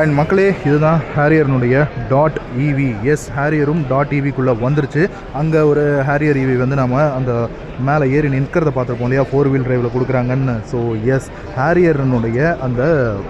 And மக்களே, இதுதான் ஹேரியர்னுடைய dot இவி. S, ஹேரியரும் dot இவிக்குள்ளே வந்துருச்சு. அங்கே ஒரு ஹேரியர் இவி வந்து நம்ம அந்த மேலே ஏறி நிற்கிறத பார்த்துருப்போம் இல்லையா, 4 வீல் டிரைவில் கொடுக்குறாங்கன்னு. ஸோ எஸ், ஹேரியர்னுடைய அந்த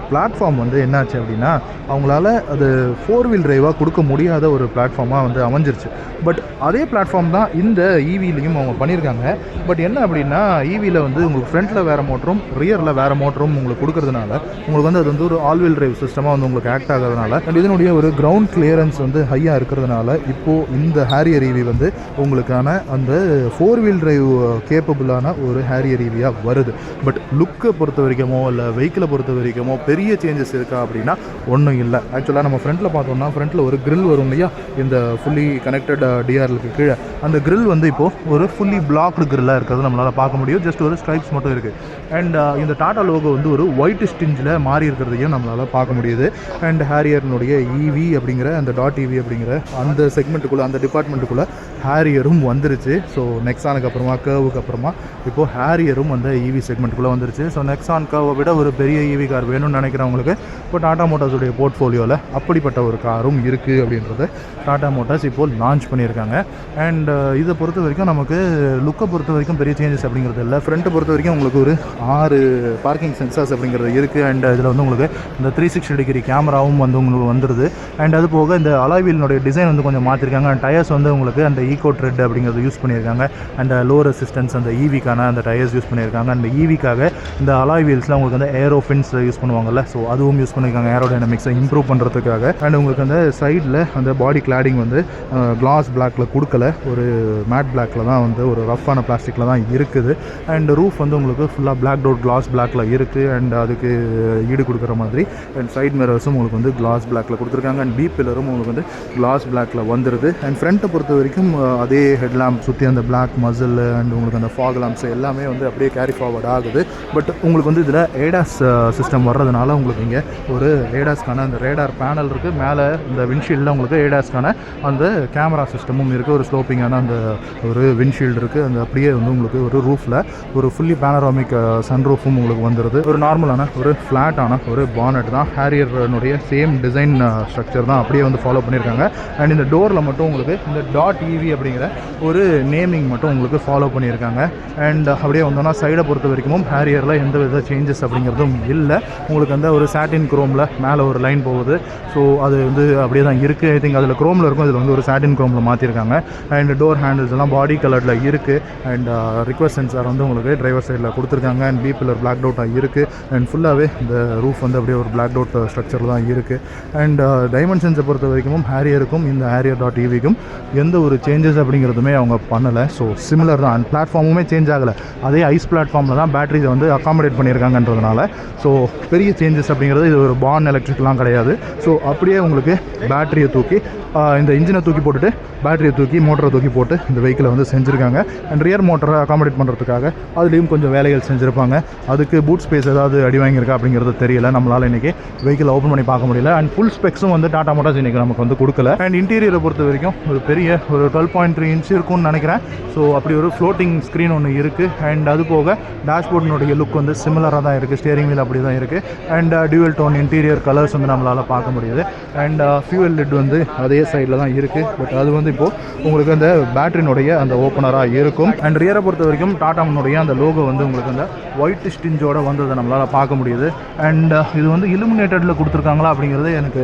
பிளாட்ஃபார்ம் வந்து என்னாச்சு அப்படின்னா, அவங்களால அது 4 வீல் டிரைவாக கொடுக்க முடியாத ஒரு பிளாட்ஃபார்மாக வந்து அமைஞ்சிருச்சு. பட் அதே பிளாட்ஃபார்ம் தான் இந்த இவிலையும் அவங்க பண்ணியிருக்காங்க. பட் என்ன அப்படின்னா, இவியில் வந்து உங்களுக்கு ஃப்ரண்ட்டில் வேறு மோட்டரும் ரியரில் வேறு மோட்டரும் உங்களுக்கு கொடுக்கறதுனால உங்களுக்கு வந்து அது வந்து ஒரு ஆல் வீல் டிரைவ் சிஸ்டமாக வந்து உங்களுக்கு ஆக்ட் ஆகிறதுனால அண்ட் இதனுடைய ஒரு கிரவுண்ட் கிளியரன்ஸ் வந்து ஹையாக இருக்கிறதுனால இப்போது இந்த ஹேரியர் இவி வந்து உங்களுக்கான அந்த 4 வீல் டிரைவ் கேப்பபிளான ஒரு ஹேரியர் இவியாக வருது. பட் லுக்கை பொறுத்த வரைக்குமோ இல்லை வெஹிக்கிளை பொறுத்த வரைக்குமோ பெரிய சேஞ்சஸ் இருக்கா அப்படின்னா ஒன்றும் இல்லை. ஆக்சுவலாக நம்ம ஃப்ரண்ட்டில் பார்த்தோம்னா ஃப்ரண்ட்டில் ஒரு கிரில் வரும் இல்லையா, இந்த ஃபுல்லி கனெக்டட் டிஆர்லுக்கு கீழே அந்த கிரில் வந்து இப்போது ஒரு ஃபுல்லி பிளாக்டு கிரில்லாக இருக்கிறது நம்மளால் பார்க்க முடியும். ஜஸ்ட் ஒரு ஸ்ட்ரைப்ஸ் மட்டும் இருக்குது. அண்ட் இந்த டாடா லோகோ வந்து ஒரு ஒயிட் ஸ்டிஞ்சில் மாறி இருக்கிறதையும் நம்மளால் பார்க்க முடியுது. அண்ட் ஹேரியர்னுடைய இவி அப்படிங்கிற அந்த டாட் இவி அப்படிங்கிற அந்த செக்மெண்ட்டுக்குள்ளே, அந்த டிபார்ட்மெண்ட்டுக்குள்ளே ஹேரியரும் வந்துருச்சு. ஸோ நெக்ஸானுக்கு அப்புறமா கர்வுக்கு அப்புறமா இப்போது ஹேரியரும் அந்த இவி செக்மெண்ட்டுக்குள்ளே வந்துருச்சு. ஸோ நெக்ஸான் கர்வை விட ஒரு பெரிய இவி கார் வேணும்னு நினைக்கிறவங்களுக்கு இப்போ டாடா மோட்டார்ஸுடைய போர்ட்ஃபோலியோவில் அப்படிப்பட்ட ஒரு காரும் இருக்குது அப்படின்றத டாடா மோட்டார்ஸ் இப்போது லான்ச் பண்ணியிருக்காங்க. அண்ட் இதை பொறுத்த வரைக்கும் நமக்கு லுக்கை பொறுத்த வரைக்கும் பெரிய சேஞ்சஸ் அப்படிங்கிறது இல்லை. ஃப்ரண்ட்டை பொறுத்த வரைக்கும் உங்களுக்கு ஒரு 6 பார்க்கிங் சென்சார்ஸ் அப்படிங்கிறது இருக்குது. அண்ட் இதில் வந்து உங்களுக்கு இந்த 360 டிகிரி கேமராவும் வந்து உங்களுக்கு வந்துடுது. அண்ட் அது போக இந்த அலாய் வீலினுடைய டிசைன் வந்து கொஞ்சம் மாற்றிருக்காங்க. அண்ட் டயர்ஸ் வந்து உங்களுக்கு அந்த ஈகோ ட்ரெட் அப்படிங்கிறது யூஸ் பண்ணியிருக்காங்க. அண்ட் லோ ரெசிஸ்டன்ஸ் அந்த ஈவிக்கான அந்த டயர்ஸ் யூஸ் பண்ணியிருக்காங்க. அந்த ஈவிக்காக இந்த அலாய் வீல்ஸில் உங்களுக்கு வந்து ஏரோ ஃபின்ஸ் யூஸ் பண்ணுவாங்கல்ல, ஸோ அதுவும் யூஸ் பண்ணியிருக்காங்க ஏரோடைனமிக்ஸை இம்ப்ரூவ் பண்ணுறதுக்காக. அண்ட் உங்களுக்கு அந்த சைடில் அந்த பாடி கிளாடிங் வந்து கிளாஸ் பிளாக்கில் கொடுக்கல, ஒரு மேட் பிளாக்கில் தான் வந்து ஒரு ரஃப்பான பிளாஸ்டிக்கில் தான் இருக்குது. அண்ட் ரூஃப் வந்து உங்களுக்கு ஃபுல்லாக பிளாக் டோட் கிளாஸ் பிளாக்கில் இருக்குது. அண்ட் அதுக்கு ஈடு கொடுக்குற மாதிரி அண்ட் சைட் மிரர்ஸும் உங்களுக்கு வந்து கிளாஸ் பிளாக்கில் கொடுத்துருக்காங்க. அண்ட் பி பில்லரும் உங்களுக்கு வந்து கிளாஸ் பிளாக்கில் வந்துடுது. அண்ட் ஃப்ரண்ட்டை பொறுத்த வரைக்கும் அதே ஹெட் லேம்ப் சுற்றி அந்த பிளாக் மசில் அண்ட் உங்களுக்கு அந்த ஃபாக் லேம்ப்ஸ் எல்லாமே வந்து அப்படியே கேரி ஃபார்வர்ட் ஆகுது. பட் உங்களுக்கு வந்து இதில் ஏடாஸ் சிஸ்டம் வர்றதுனால உங்களுக்கு இங்கே ஒரு ஏடாஸ்க்கான அந்த ரேடார் பேனல் இருக்குது. மேலே இந்த விண்ட்ஷீல்டில் உங்களுக்கு ஏடாஸ்க்கான அந்த கேமரா சிஸ்டமும் இருக்குது. ஒரு ஸ்லோப்பிங்கான அந்த ஒரு விண்ட்ஷீல்டு இருக்குது. அந்த அப்படியே வந்து உங்களுக்கு ஒரு ரூஃபில் ஒரு ஃபுல்லி பேனராமிக் சன் ரூஃபும் உங்களுக்கு வந்துடுது. ஒரு நார்மலான ஒரு ஃப்ளாட்டான ஒரு பானட் தான். ஹேரியர்னுடைய சேம் டிசைன் ஸ்ட்ரக்சர் தான் அப்படியே வந்து ஃபாலோ பண்ணியிருக்காங்க. அண்ட் இந்த டோரில் மட்டும் உங்களுக்கு இந்த டாட் இவி அப்படிங்கிற ஒரு நேமிங் மட்டும் உங்களுக்கு ஃபாலோ பண்ணியிருக்காங்க. அண்ட் அப்படியே வந்தோன்னா சைடை பொறுத்த வரைக்கும் ஹேரியரில் எந்த வித சேஞ்சஸ் அப்படிங்கிறதும் இல்லை. உங்களுக்கு அந்த ஒரு சாட்டின் குரோமில் மேலே ஒரு லைன் போகுது. ஸோ அது வந்து அப்படியே தான் இருக்குது. ஐ திங்க் அதில் குரோமில் இருக்கும், இதில் வந்து ஒரு சாட்டின் குரோமில் மாற்றிருக்காங்க. அண்ட் டோர் ஹேண்டில்ஸ் எல்லாம் பாடி கலரில் இருக்குது. அண்ட் ரிக்வஸ்ட் சென்சார் வந்து உங்களுக்கு டிரைவர் சைடில் கொடுத்துருக்காங்க. அண்ட் பி பில்லர் பிளாக் டவுட்டாக இருக்குது. அண்ட் ஃபுல்லாகவே இந்த ரூஃப் வந்து அப்படியே ஒரு பிளாக் டவுட் ஸ்ட்ரக்சரில் தான் இருக்குது. அண்ட் டைமென்ஷன்ஸை பொறுத்த வரைக்கும் ஹேரியருக்கும் இந்த ஹேரியர் டாட் இவிக்கும் எந்த ஒரு சேஞ்சஸ் அப்படிங்கிறதுமே அவங்க பண்ணலை. ஸோ சிமிலர் தான். அண்ட் பிளாட்ஃபார்முமே சேஞ்ச் ஆகலை. அதே ஐஸ் பிளாட்ஃபார்மில் தான் பேட்டரியை வந்து அகாமடேட் பண்ணியிருக்காங்கன்றதுனால ஸோ பெரிய சேஞ்சஸ் அப்படிங்கிறது இது ஒரு பான் எலக்ட்ரிக்லாம் கிடையாது. ஸோ அப்படியே உங்களுக்கு பேட்டரியை தூக்கி இந்த இன்ஜினை தூக்கி போட்டுட்டு பேட்டரியை தூக்கி மோட்டரை தூக்கி போட்டு இந்த வெஹிக்கிளை வந்து செஞ்சுருக்காங்க. அண்ட் ரியர் மோட்டரை அகாமடேட் பண்ணுறதுக்காக அதுலேயும் கொஞ்சம் வேலைகள் செஞ்சுருப்பாங்க. அதுக்கு பூட் ஸ்பேஸ் ஏதாவது அடி வாங்கியிருக்கா அப்படிங்கிறது தெரியல, நம்மளால் இன்றைக்கி வெஹிக்கிளை ஓப்பன் பண்ணி பார்க்க முடியல. அண்ட் ஃபுல் ஸ்பெக்ஸும் வந்து டாடா மோட்டார்ஸ் இன்றைக்கி நமக்கு வந்து கொடுக்கல. அண்ட் இன்டீரியரை பொறுத்த வரைக்கும் ஒரு பெரிய ஒரு 12.3 இன்ச் இருக்கும்னு நினைக்கிறேன். ஸோ அப்படி ஒரு ஃப்ளோட்டிங் ஸ்க்ரீன் ஒன்று இருக்குது. அண்ட் அது போக டேஷ்போர்டினுடைய லுக் வந்து சிமிலராக தான் இருக்குது. ஸ்டியரிங் வீல் அப்படி தான் இருக்குது. And dual tone interior colours வந்து நம்மளால் பார்க்க முடியுது. அண்ட் ஃபியூவல் லிட் வந்து அதே சைடில் தான் இருக்குது. பட் அது வந்து இப்போது உங்களுக்கு அந்த பேட்டரினுடைய அந்த ஓப்பனராக இருக்கும். அண்ட் ரியரை பொறுத்த வரைக்கும் டாடாவினுடைய அந்த லோகோ வந்து உங்களுக்கு அந்த ஒயிட் ஸ்டிஞ்சோட வந்ததை நம்மளால் பார்க்க முடியுது. அண்ட் இது வந்து இலுமினேட்டடில் கொடுத்துருக்காங்களா அப்படிங்கிறது எனக்கு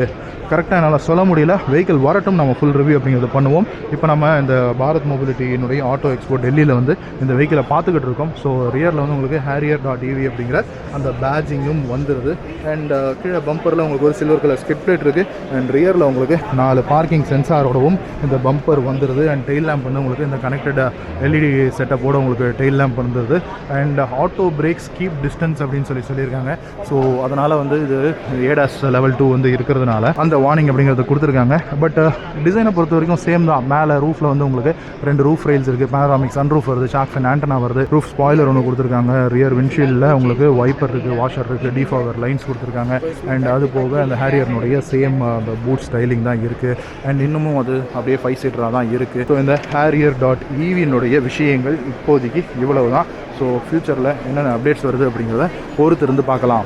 கரெக்டாக என்னால் சொல்ல முடியல. வெஹிக்கிள் வரட்டும், நம்ம ஃபுல் ரிவ்யூ அப்படிங்கிறது பண்ணுவோம். இப்போ நம்ம இந்த பாரத் மொபிலிட்டியினுடைய ஆட்டோ எக்ஸ்போ டெல்லியில் வந்து இந்த வெஹிக்கிளை பார்த்துக்கிட்டு இருக்கோம். ஸோ ரியரில் வந்து உங்களுக்கு ஹேரியர் டாட் இவி அப்படிங்கிற அந்த பேட்ஜிங்கும் வந்துடுது. அண்ட் கீழே பம்பரில் உங்களுக்கு ஒரு சில்வர் கலர் ஸ்கிட் பிளேட் இருக்குது. அண்ட் ரியரில் உங்களுக்கு 4 பார்க்கிங் சென்சாரோடவும் இந்த பம்பர் வந்துடுது. அண்ட் டெயில் லேம்ப் வந்து உங்களுக்கு இந்த கனெக்டட் எல்இடி செட்டப்போட உங்களுக்கு டெயில் லேம்ப் வந்துடுது. And auto brakes keep distance அப்படின்னு சொல்லியிருக்காங்க. ஸோ அதனால் வந்து இது ஏடாஸ் லெவல் 2 வந்து இருக்கிறதுனால அந்த வார்னிங் அப்படிங்கிறது கொடுத்துருக்காங்க. பட் டிசைனை பொறுத்த வரைக்கும் சேம் தான். மேலே ரூஃபில் வந்து உங்களுக்கு 2 ரூஃப் ரெயில்ஸ் இருக்குது. பேனராமிக் சன் ரூஃப் வருது. ஷார்க் ஃபேன் ஆண்டனா வருது. ரூஃப் ஸ்பாய்லர் ஒன்று கொடுத்துருக்காங்க. ரியர் விண்ட்ஷீல்டில் உங்களுக்கு வைப்பர் இருக்குது, வாஷர் இருக்குது, டிஃபாகர் லைன்ஸ் கொடுத்துருக்காங்க. அண்ட் அது போக அந்த ஹேரியர்னுடைய சேம் அந்த பூட் ஸ்டைலிங் தான் இருக்குது. அண்ட் இன்னமும் அது அப்படியே 5 சீட்டராக தான் இருக்குது. ஸோ இந்த ஹேரியர் டாட் இவியினுடைய விஷயங்கள் இப்போதைக்கு இவ்வளவு தான். ஸோ ஃப்யூச்சரில் என்னென்ன அப்டேட்ஸ் வருது அப்படிங்கிறத பொறுத்திருந்து பார்க்கலாம்.